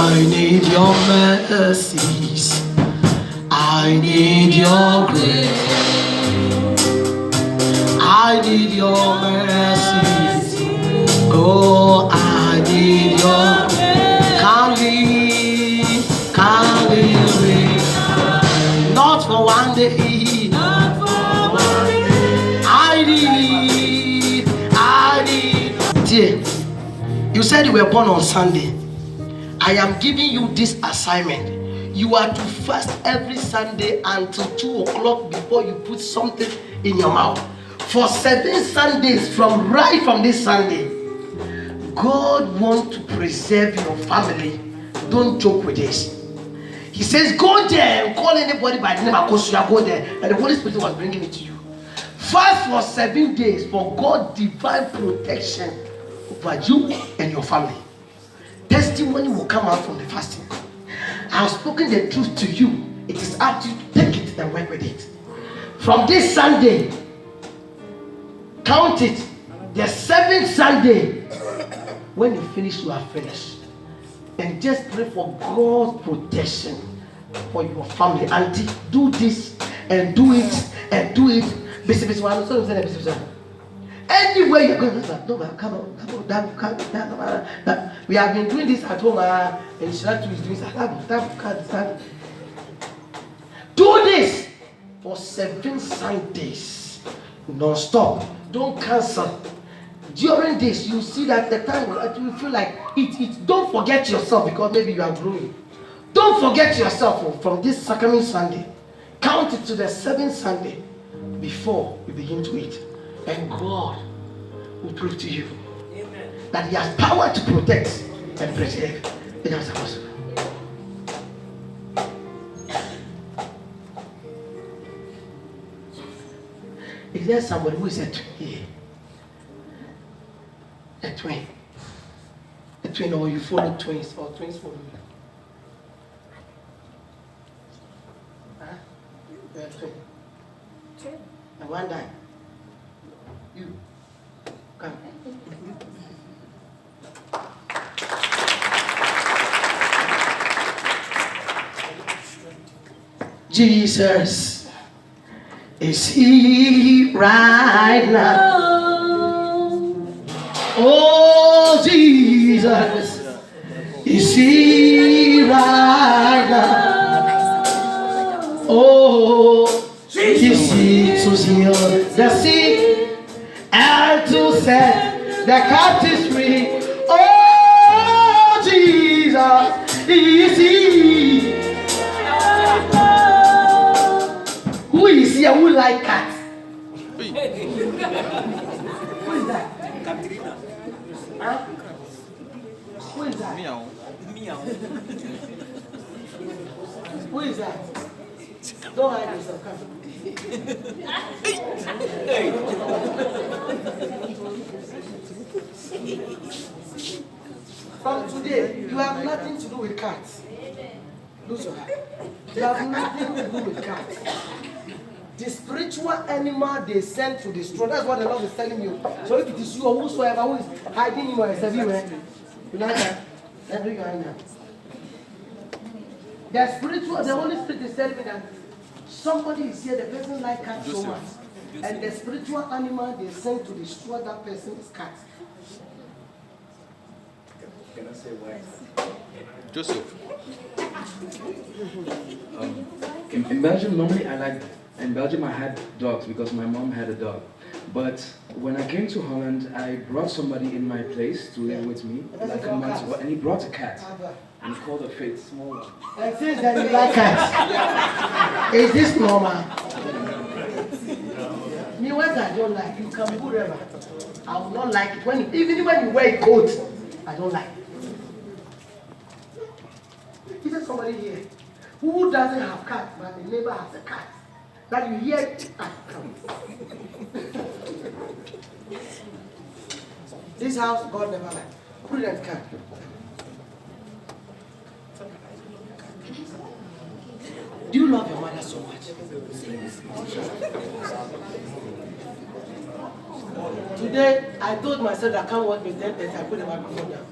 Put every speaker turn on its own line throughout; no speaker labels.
I need your mercies. I need your grace. I need your mercies. Oh, I need your can't live, not for one day. I need. Dear, you said you were born on Sunday. I am giving you this assignment. You are to fast every Sunday until 2 o'clock before you put something in your mouth. For 7 Sundays from this Sunday, God wants to preserve your family. Don't joke with this. He says, go there and call anybody by the name of Akosuya. Go there, and the Holy Spirit was bringing it to you. Fast for 7 days for God's divine protection over you and your family. Testimony will come out from the fasting. I have spoken the truth to you. It is up to you to take it and work with it. From this Sunday, count it, the 7th Sunday. When you finish, you are finished. And just pray for God's protection for your family. Auntie, do this and do it and do it. Anywhere you're going, come on. We have been doing this at home, and Shiratu is doing this. Do this for 7 Sundays, non-stop. Don't cancel. During this, you see that the time you feel like it. Don't forget yourself, because maybe you are growing. Don't forget yourself from this coming Sunday. Count it to the 7th Sunday before you begin to eat. And God will prove to you that He has power to protect and preserve. It is possible. Is there somebody who is a twin here? A twin. A twin, or you follow twins, or twins follow you? Huh? You're a twin. Twin. And one died. You. Come. Jesus, is He right now? Oh, Jesus, is He right now? Oh, He seeks to heal the sick and to set the captives free. Oh, Jesus, is He? Who is here who like cats? Who is that? Huh? Who is that? Meow. Who is that? Don't hide yourself, come. From today, you have nothing to do with cats. Lose your hand. You have nothing to do with cats. The spiritual animal they send to destroy. That's what the Lord is telling you. So if it is you or whosoever who is hiding in yourself everywhere, you like that? Then do your hand now. The Holy Spirit is telling me that somebody is here, the person like cats so much. And the spiritual animal they send to destroy that person is cats.
Can I say why?
Joseph.
In Belgium, normally in Belgium I had dogs because my mom had a dog. But when I came to Holland, I brought somebody in my place to live with me, like a month ago, and he brought a cat. And he called her Faith, small one.
And since then you like cats. Is this normal? Me, what I don't like, you can put whatever. I will not like it. Even when you wear a coat, I don't like it. Is there somebody here who doesn't have cat, but the neighbor has a cat? That you hear it? This house, God never liked. Put it in the cat. Do you love your mother so much? Today, I told myself I can't work with them, that I put the microphone down.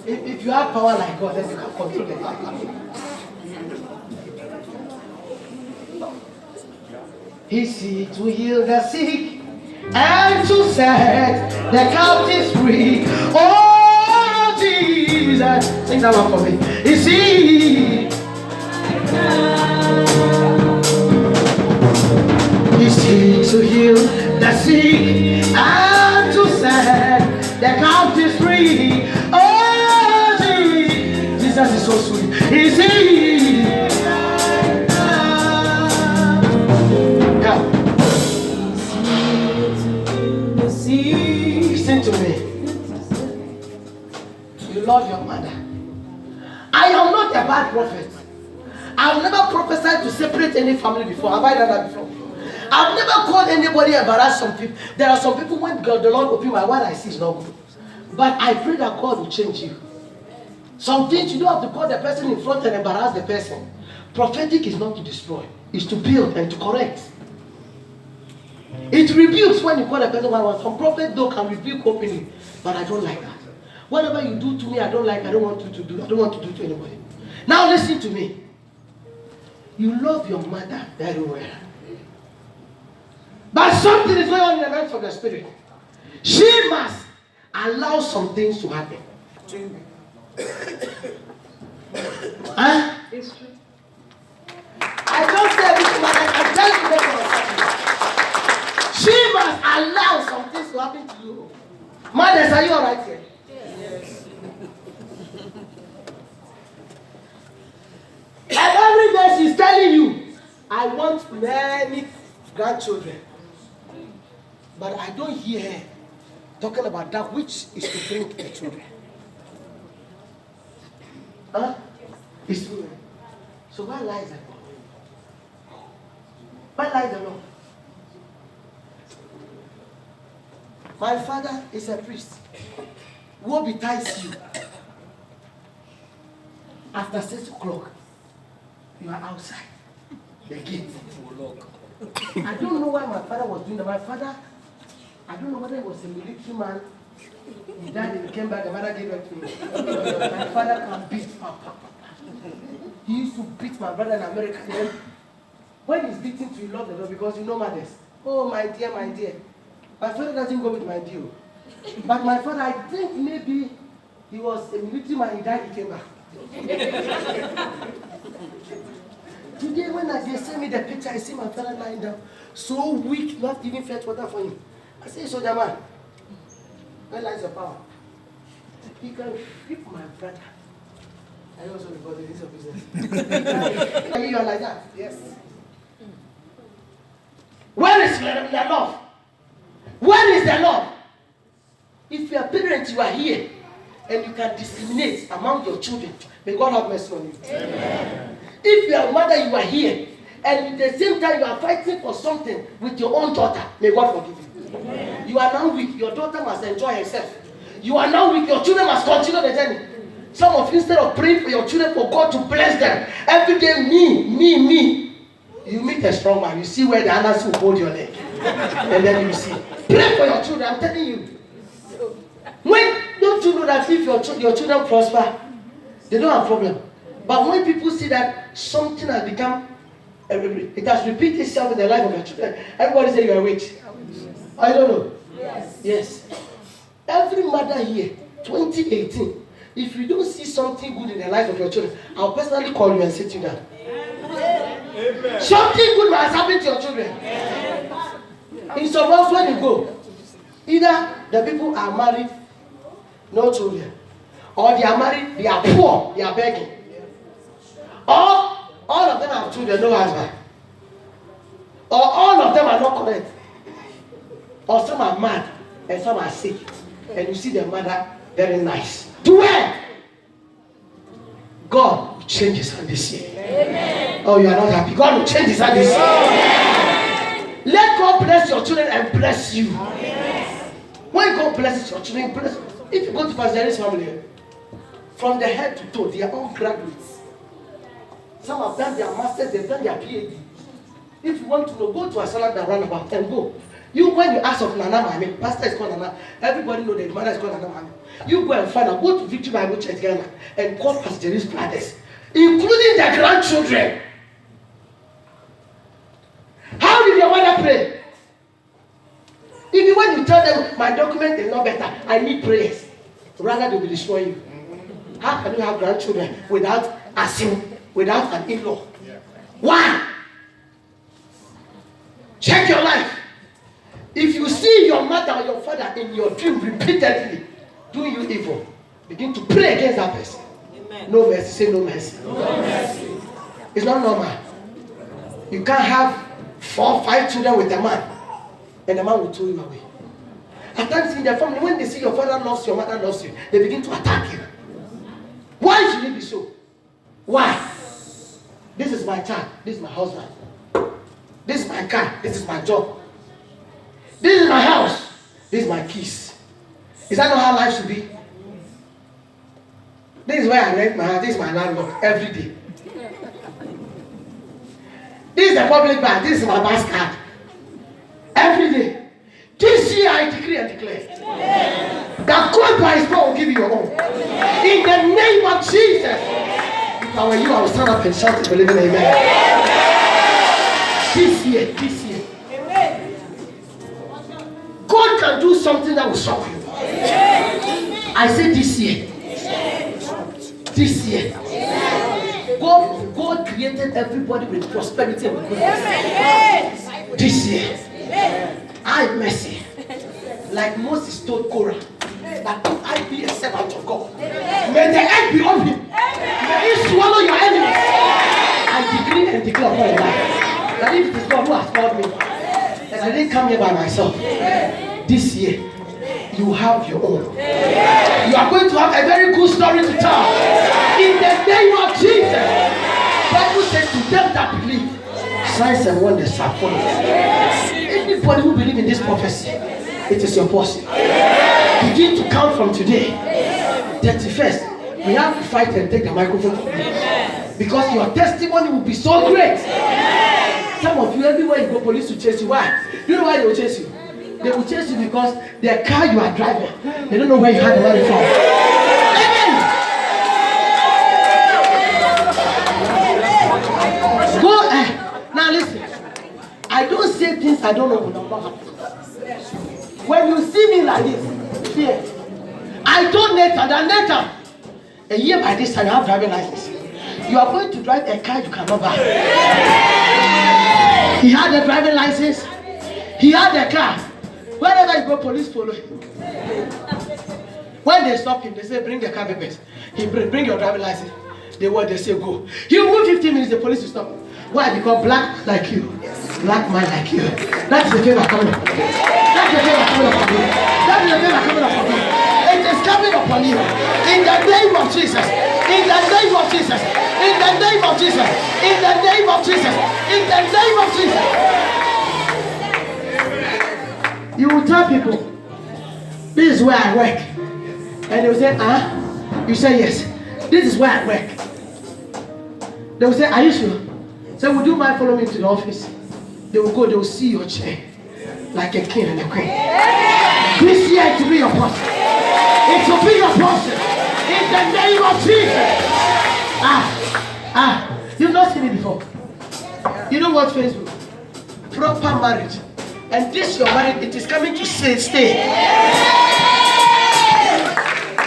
If you have power like God, then you can control it. He seeks to heal the sick and to set the captives free. Oh, Jesus. Sing that one for me. He seeks. He seeks to heal the sick and to set the captives free. Oh, Jesus is so sweet. He seeks. Listen to me. You love your mother. I am not a bad prophet. I've never prophesied to separate any family before. Have I done that before? I've never called anybody embarrass some people. There are some people when God, the Lord open my what I see is not good. But I pray that God will change you. Some things you don't have to call the person in front and embarrass the person. Prophetic is not to destroy, it's to build and to correct. It rebukes when you call a person one. Some prophets though can rebuke openly, but I don't like that. Whatever you do to me, I don't like. I don't want you to do. I don't want to do to anybody. Now listen to me. You love your mother very well, but something is going on in the realms of the spirit. She must allow some things to happen. Huh?
It's true.
I don't say this, but I'm trying to make it happen. She must allow some things to happen to you. Mothers, are you alright here?
Yes.
And every day she's telling you, I want many grandchildren. But I don't hear her talking about that which is to bring the children. Huh? It's true. So where lies the Lord? Where lies the Lord? My father is a priest. Woe betides you. After 6 o'clock, you are outside the gate. I don't know why my father was doing that. My father, I don't know whether he was a military man. He died and he came back, the mother gave it to me. My father can beat Papa. He used to beat my brother in America. Then, when he's beating to you, love the Lord because you know mothers. Oh, my dear, my dear. My father doesn't go with my deal. But my father, I think maybe he was a military man, he died, he came back. Today when they send me the picture, I see my father lying down, so weak, not even fetch water for him. I say, soldier man, where lies the power? He can whip my brother. I also report it, it's a business. You are like that? Yes. Where is the love? Where is the love? If you are parents, you are here, and you can discriminate among your children, may God have mercy on you. Amen. If you are a mother, you are here, and at the same time you are fighting for something with your own daughter, may God forgive you. Amen. You are now weak, your daughter must enjoy herself. You are now weak, your children must continue the journey. Some of you, instead of praying for your children for God to bless them, every day, me. You meet a strong man, you see where the others will hold your leg. And then you see. Pray for your children, I'm telling you. Don't you know that if your children prosper, they don't have problem. But when people see that something has become, it has repeated itself in the life of your children, everybody say you are rich. I don't know. Yes. Every mother here, 2018, if you don't see something good in the life of your children, I'll personally call you and sit you down. Amen. Something good must happen to your children. Amen. In some house when you go, either the people are married, no children, or they are married, they are poor, they are begging, or all of them have children, no husband, or all of them are not correct, or some are mad and some are sick, and you see the mother very nice. To where? God will change his hand this year. Amen. Oh, you are not happy. God will change his hand this year. Amen. Let God bless your children and bless you. Amen. When God blesses your children, bless. If you go to Pastor Jerry's family, from the head to toe, they are all graduates. Some have done their masters, they've done their PhD. If you want to know, go to a salad and roundabout and go. You, when you ask of Nana Mami, pastor is called Nana. Everybody know that the mother is called Nana Mami. You go and find out, go to Victory Bible Church Ghana and call Pastor Jerry's brothers, including their grandchildren. How did your mother pray? Even when you tell them, my document is not better, I need prayers, rather they will destroy you. How can you have grandchildren without asking, without an in-law? Why? Check your life. If you see your mother or your father in your dream repeatedly doing you evil, begin to pray against that person. Amen. No mercy. Say no mercy. No mercy. It's not normal. You can't have 4 or 5 children with a man, and the man will throw you away. At times in their family, when they see your father loves you, your mother loves you, they begin to attack you. Why should it be so? Why? This is my child. This is my husband. This is my car. This is my job. This is my house. This is my keys. Is that not how life should be? This is where I rent my house. This is my landlord every day. This is the public bank. This is my bus card. Every day. This year I decree and declare that God by His power will give you your own. In the name of Jesus. If I were you, I would stand up and shout and believe in amen. This year. God can do something that will shock you. I say this year. This year. God created everybody with prosperity and with goodness. This year. I have mercy. Like Moses told Korah, that if I be a servant of God, may the earth be open. May it swallow your enemies. I decree and declare upon your life that if it is God who has called me, that I didn't come here by myself. This year, you have your own. You are going to have a very good story to tell. In the name of Jesus. Bible says to them that believe, signs and wonders shall follow. Anybody who believes in this prophecy, it is your portion. Begin to count from today. 31st, we have to fight and take the microphone from you. Because your testimony will be so great. Some of you, everywhere you go, police will chase you. Why? You know why they will chase you? They will chase you because the car you are driving, they don't know where you had the money from. Amen. Go ahead. Now listen. I don't say things I don't know will not happen. When you see me like this, here, I told Nathan that Nathan, a year by this time you have driving license. You are going to drive a car you cannot buy. He had a driving license. He had a car. Wherever you go, police follow him. When they stop him, they say, bring the car papers. He bring your driving license. They say, go. He will move 15 minutes, the police will stop. Why? Because black like you. Black man like you. That's the favor coming upon you. That's the favor coming upon you. That is the favor coming upon you. It is coming upon you. In the name of Jesus. In the name of Jesus. In the name of Jesus. In the name of Jesus. In the name of Jesus. You will tell people, this is where I work. And they will say, You say yes. This is where I work. They will say, are you sure? Say, would you mind following me to the office? They will go, they will see your chair like a king and a queen. This year it will be your portion. It will be your portion. In the name of Jesus. You've not seen it before. You don't want Facebook. Proper marriage. And this your marriage, it is coming to stay.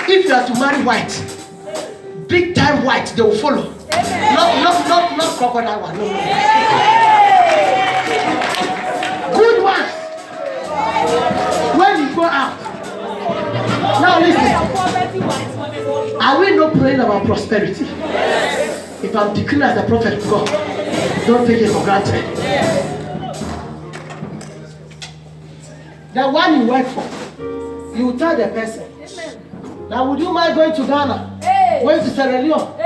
If you are to marry white, big time white, they will follow. Not crocodile one. No. Good ones. When you go out. Now listen. Are we not praying about prosperity? If I'm declaring as the prophet of God, don't take it for granted. The one you work for, you will tell the person. Now, would you mind going to Ghana? Going to Sierra Leone?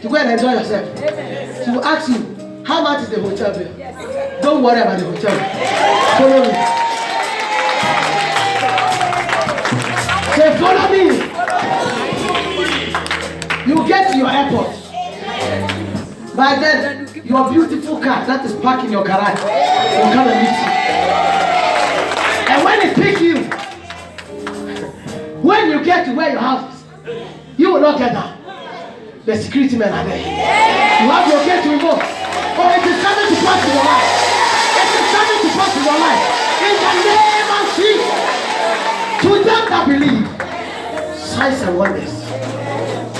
To go and enjoy yourself? She will ask you, how much is the hotel bill? Don't worry about the hotel bill. Follow me. Say, follow me. You get to your airport. By then, your beautiful car that is parked in your garage will come and meet you. when it picks you, when you get to where your house is, you will not get down. The security men are there. You have your gate to remove. Oh, it is coming to pass in your life. It is coming to pass in your life. In the name of Jesus. To them that believe, signs and wonders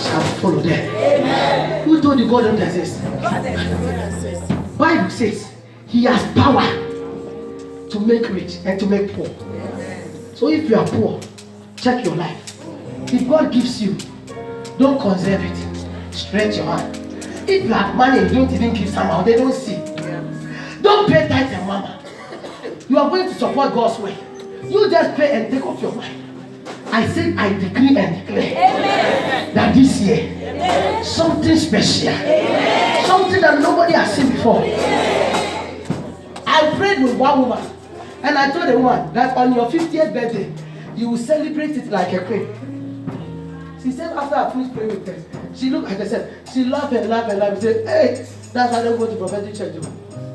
shall follow them. Amen. Who told you God don't exist? Bible says he has power to make rich and to make poor. So if you are poor, check your life. If God gives you, don't conserve it. Stretch your hand. If you have money, you don't even give somehow. They don't see. Don't pay tithe and mama. You are going to support God's way. You just pay and take off your mind. I said, I decree and declare that this year, something special, something that nobody has seen before. I prayed with one woman, and I told the woman that on your 50th birthday, you will celebrate it like a queen. She said, after I finished praying with her, she looked at herself, she laughed and laughed and laughed. She said, hey, that's why I don't go to prophetic church.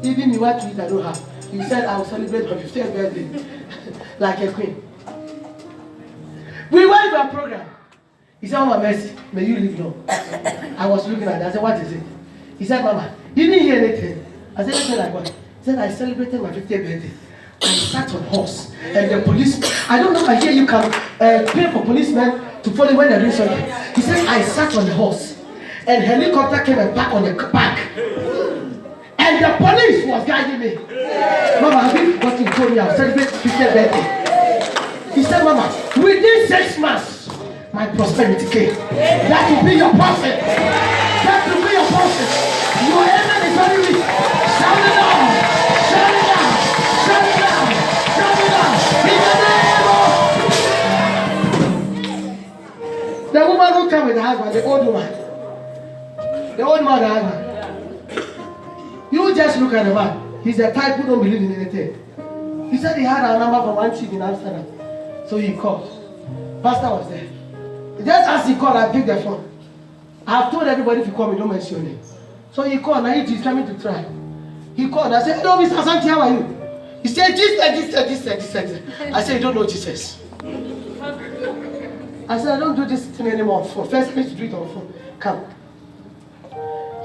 Even me what to eat, I don't have. You said I will celebrate my 50th birthday like a queen. We went to a program. He said, Mama Mercy, may you live long. I was looking at it. I said, what is it? He said, Mama, you didn't hear anything. I said, anything like what? He said, I celebrated my 50th birthday. I sat on horse. And the policeman, I don't know, I hear you can pay for policemen to follow when they're doing something. He said, I sat on the horse. And helicopter came and back on the back. And the police was guiding me. Mama, have you forgotten you told me I was celebrating 50th birthday? He said, Mama, within 6 months, my prosperity came. That will be your portion. That will be your portion. Your enemy is very weak. Shout it down. Shout it down. Shout it down. Shout it down. In the name of... The woman who came with the husband, the old woman. The old man, the husband. You just look at the man. He's a type who don't believe in anything. He said he had a number from one chief in Amsterdam. So he called. Pastor was there. Just as he called, I picked the phone. I have told everybody if you call me, don't mention your name. So he called, now he's coming to try. He called, I said, hello, Mr. Santi, how are you? He said, Jesus. I said, you don't know Jesus. I said, I don't do this thing anymore on phone. First, I need to do it on phone. Come.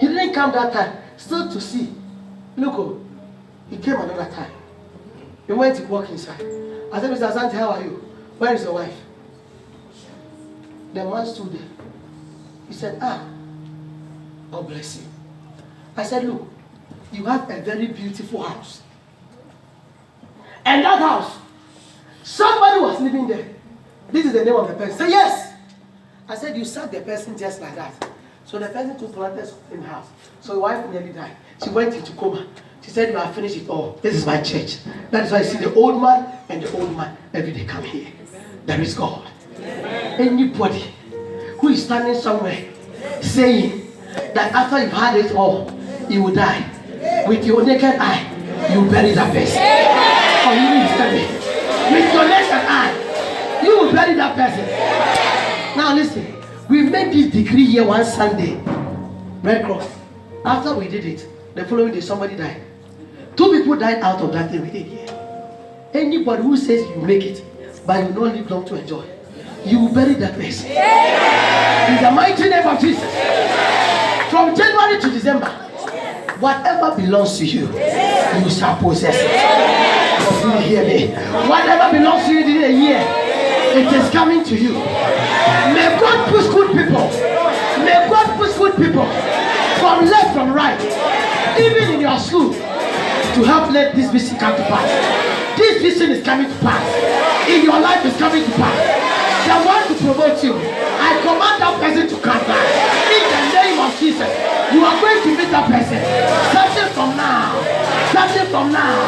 He didn't come that time. Still to see. Look, he came another time. He went to walk inside. I said, Mr. Santi, how are you? Where is your wife? The man stood there. He said, God bless you. I said, look, you have a very beautiful house. And that house, somebody was living there. This is the name of the person. Say yes. I said, you sacked the person just like that. So the person took planted in the house. So the wife nearly died. She went into coma. She said, you have finished it all. This is my church. That is why I see the old man and the old man every day come here. There is God. Anybody who is standing somewhere saying that after you've had it all, you will die. With your naked eye, you bury that person. Or you will study. With your naked eye, you will bury that person. Now listen, we made this decree here one Sunday. Red Cross. After we did it, the following day somebody died. 2 people died out of that thing we did here. Anybody who says you make it, but you will not live long to enjoy, you will bury that person. In the mighty name of Jesus. From January to December, whatever belongs to you, you shall possess it. Oh, you hear me? Whatever belongs to you in a year, it is coming to you. May God push good people. May God push good people from left, from right, even in your school, to help let this vision come to pass. This vision is coming to pass. In your life is coming to pass. The one to promote you, I command that person to come back. In the name of Jesus, you are going to meet that person. Starting from now. Starting from now.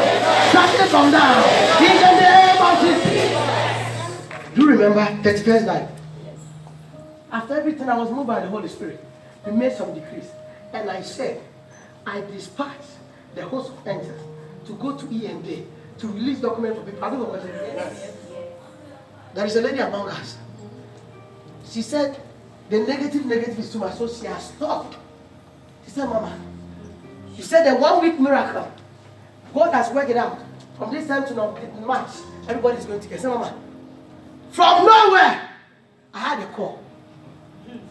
Starting from now. In the name of Jesus. Do you remember 31st night? After everything, I was moved by the Holy Spirit. We made some decrees. And I said, I dispatched the host of angels to go to E&A to release documents for people. I don't know what it is. There is a lady among us. She said, the negative is too much, so she has stopped. She said, Mama, she said the 1 week miracle, God has worked it out From this time to now, March, everybody's going to get. Say, Mama, from nowhere, I had a call.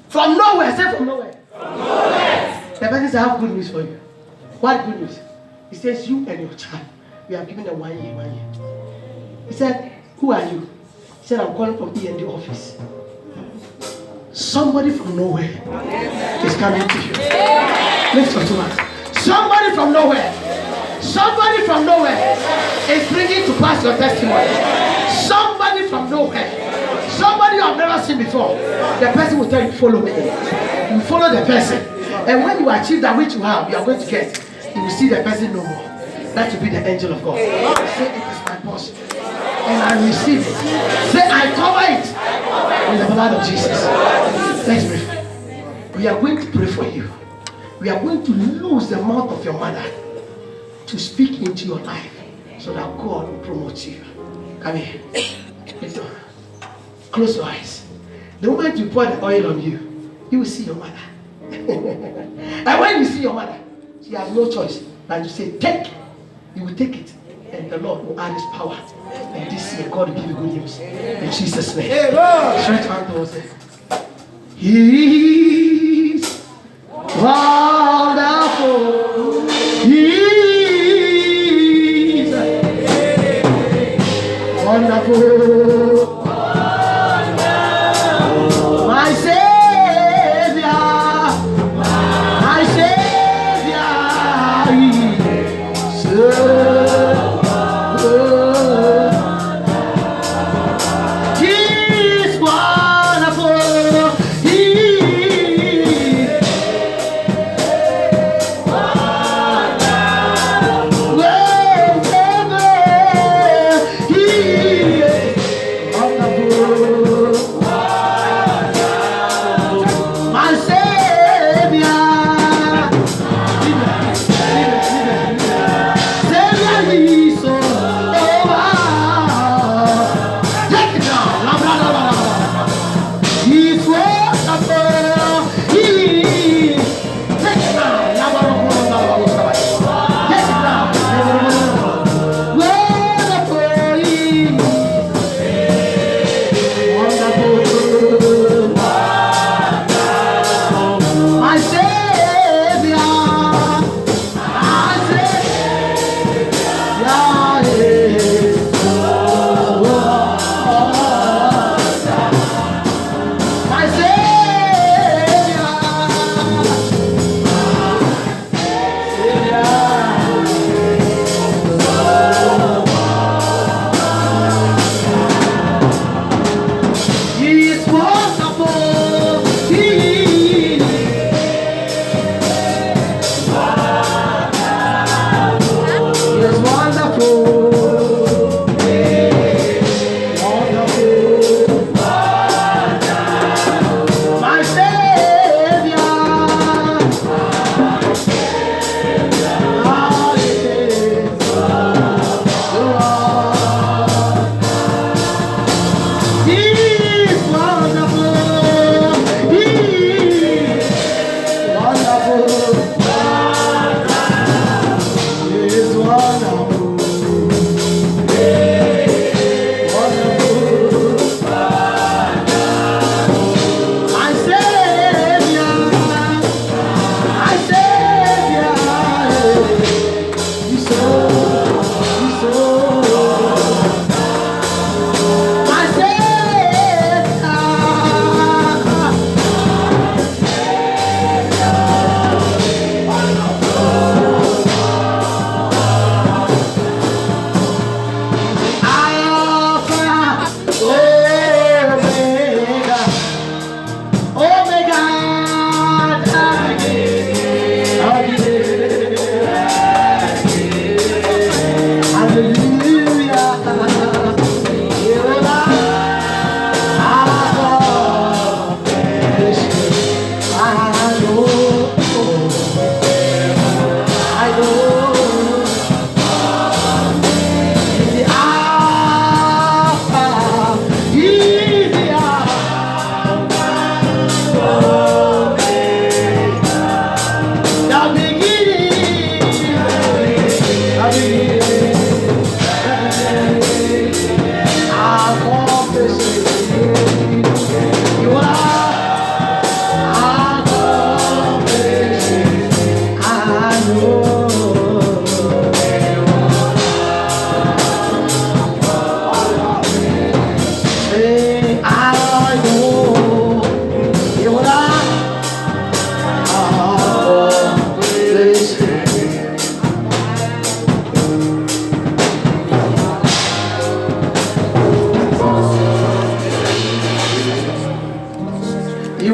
From nowhere, say from nowhere. From nowhere. The person says, I have good news for you. What good news? He says, you and your child, we have given them 1 year, 1 year. He said, who are you? He said, I'm calling from E&D office. Somebody from nowhere is coming to you. Lift your two hands. Somebody from nowhere. Somebody from nowhere is bringing to pass your testimony. Somebody from nowhere. Somebody you have never seen before. The person will tell you, follow me. You follow the person. And when you achieve that which you have, you are going to get, you will see the person no more. That will be the angel of God. Say, it is my portion. And I receive it. Say, I cover it with the blood of Jesus. Let's pray. We are going to pray for you. We are going to lose the mouth of your mother to speak into your life so that God will promote you. Come here. Close your eyes. The moment you pour the oil on you, you will see your mother. And when you see your mother, she has no choice than to say, take. You will take it. And the Lord will add his power. And this year, God will give you good news. In Jesus' name. Stretch your hand towards it. He's wonderful. He's wonderful. My Savior. My Savior. He's wonderful.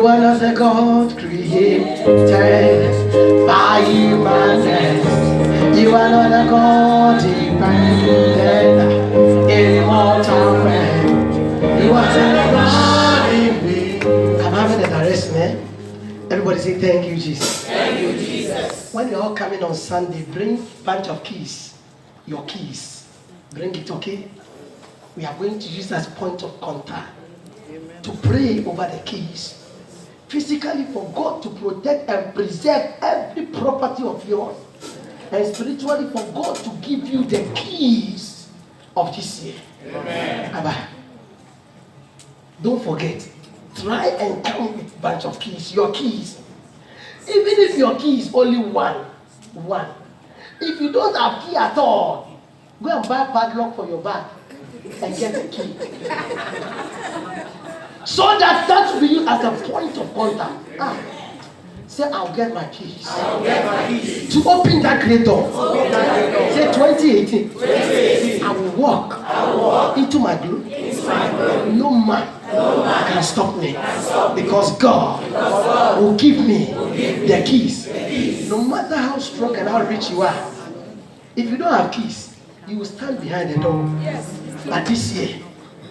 You are not a God created by human hands. You are not a God dependent, immortal man. You are not a God in me. I'm having a direct man. Everybody say thank you, Jesus.
Thank you, Jesus.
When you're all coming on Sunday, bring a bunch of keys. Your keys. Bring it, okay? We are going to use as point of contact to pray over the keys. Physically, for God to protect and preserve every property of yours. And spiritually, for God to give you the keys of this year.
Amen.
Abba, don't forget. Try and come with a bunch of keys. Your keys. Even if your key is only one. If you don't have key at all, go and buy a padlock for your bag and get a key. So that will be used as a point of contact. Say, I'll get my keys. To open that great door. Say 2018. I will walk into my glory. No man can stop me. Because God will give me the keys. No matter how strong and how rich you are, if you don't have keys, you will stand behind the door. But this year,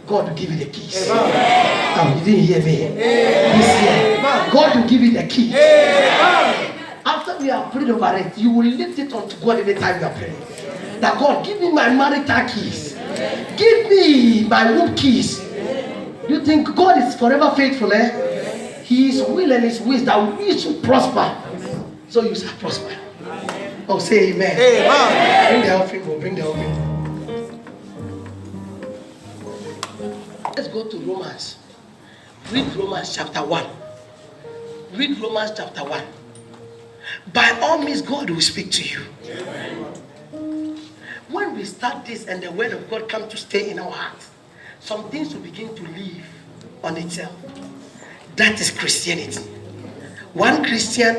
God will give you the keys. Oh, you didn't hear me. This year, God will give you the keys. After we have prayed over it, you will lift it unto God every time you are praying. That God, give me my marital keys. Give me my womb keys. You think God is forever faithful, eh? His will and His ways that we should prosper. So you shall prosper. Oh, say amen. Bring the offering, bring the offering. Let's go to Romans. Read Romans chapter 1. Read Romans chapter 1. By all means, God will speak to you. When we start this and the word of God comes to stay in our hearts, some things will begin to live on itself. That is Christianity. One Christian